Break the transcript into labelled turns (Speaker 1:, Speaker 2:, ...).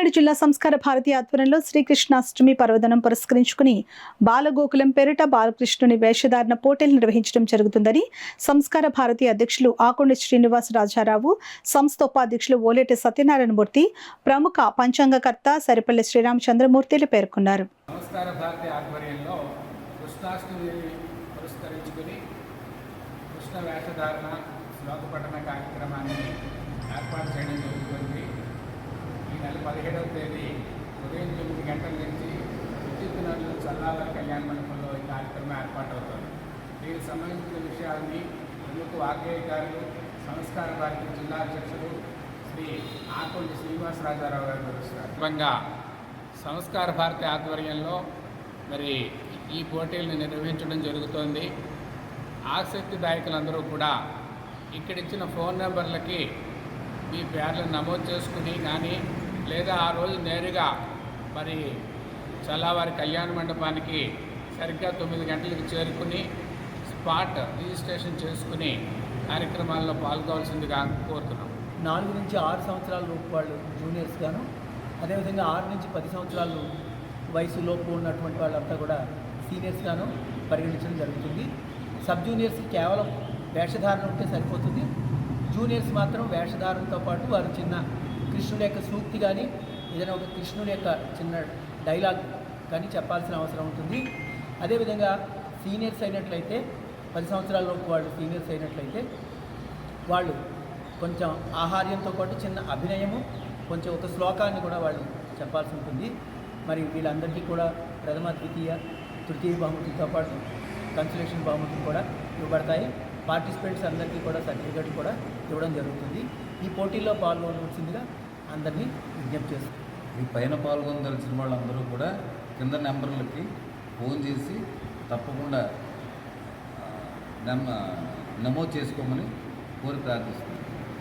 Speaker 1: పల్నాడు జిల్లా సంస్కార భారతి ఆధ్వర్యంలో శ్రీకృష్ణాష్టమి పర్వదినం పురస్కరించుకుని బాలగోకులం పేరిట బాలకృష్ణుని వేషధారణ పోటీలు నిర్వహించడం జరుగుతుందని సంస్కార భారతి అధ్యక్షులు ఆకొండ శ్రీనివాస రాజారావు, సంస్థ ఉపాధ్యక్షులు ఓలేటి సత్యనారాయణమూర్తి, ప్రముఖ పంచాంగకర్త సరిపల్లి శ్రీరామచంద్రమూర్తిలు పేర్కొన్నారు.
Speaker 2: సంస్కార భారతి ఆధ్వర్యంలో కృష్ణాష్టమిని పురస్కరించుకుని కృష్ణ వేషధారణ శ్లోక పఠన కార్యక్రమాన్ని ఏర్పాటు చేయడం జరుగుతుంది. ఈ నెల 17వ తేదీ ఉదయం 9 గంటల నుంచి విద్యుత్నగర్లో చల్లాల కళ్యాణ మండపంలో ఈ కార్యక్రమం ఏర్పాటవుతుంది. దీనికి సంబంధించిన విషయాన్ని ప్రముఖ వాగ్గేయకారులు, సంస్కార భారతి జిల్లా అధ్యక్షులు శ్రీ ఆకొండి శ్రీనివాసరాజారావు గారు వివరిస్తారు. సంస్కార భారతి ఆధ్వర్యంలో మరి ఈ పోటీలను నిర్వహించడం జరుగుతోంది. ఆసక్తిదాయకులందరూ కూడా ఇక్కడిచ్చిన ఫోన్ నెంబర్లకి మీ పేర్లను నమోదు చేసుకుని కానీ లేదా ఆ రోజు నేరుగా మరి చల్లావారి కళ్యాణ మండపానికి సరిగ్గా 9 గంటలకు చేరుకుని స్పాట్ రిజిస్ట్రేషన్ చేసుకుని కార్యక్రమాల్లో పాల్గొవాల్సిందిగా కోరుతున్నాం.
Speaker 3: 4 నుంచి 6 సంవత్సరాల లోపు వాళ్ళు జూనియర్స్ గాను, అదేవిధంగా 6 నుంచి 10 సంవత్సరాలు వయసులోపు ఉన్నటువంటి వాళ్ళంతా కూడా సీనియర్స్ గాను పరిగణించడం జరుగుతుంది. సబ్ జూనియర్స్ కేవలం వేషధారణ ఉంటే సరిపోతుంది. జూనియర్స్ మాత్రం వేషధారణతో పాటు వారు చిన్న కృష్ణుడి యొక్క సూక్తి కానీ ఏదైనా ఒక కృష్ణుడి యొక్క చిన్న డైలాగ్ కానీ చెప్పాల్సిన అవసరం ఉంటుంది. అదేవిధంగా సీనియర్స్ అయినట్లయితే 10 సంవత్సరాలలోపు వాళ్ళు సీనియర్స్ అయినట్లయితే వాళ్ళు కొంచెం ఆహార్యంతో పాటు చిన్న అభినయము, కొంచెం ఒక శ్లోకాన్ని కూడా వాళ్ళు చెప్పాల్సి ఉంటుంది. మరి వీళ్ళందరికీ కూడా ప్రథమ, ద్వితీయ, తృతీయ బహుమతితో పాటు కన్సలేషన్ బహుమతులు కూడా ఇవ్వబడతాయి. పార్టిసిపెంట్స్ అందరికీ కూడా సర్టిఫికెట్లు కూడా ఇవ్వడం జరుగుతుంది. ఈ పోటీల్లో పాల్గొనవలసిందిగా అందరినీ విజ్ఞప్తి చేస్తారు.
Speaker 4: ఈ పైన పాల్గొనదలిచిన వాళ్ళందరూ కూడా కింద నెంబర్లకి ఫోన్ చేసి తప్పకుండా నమోదు చేసుకోమని కోరి ప్రార్థిస్తున్నాను.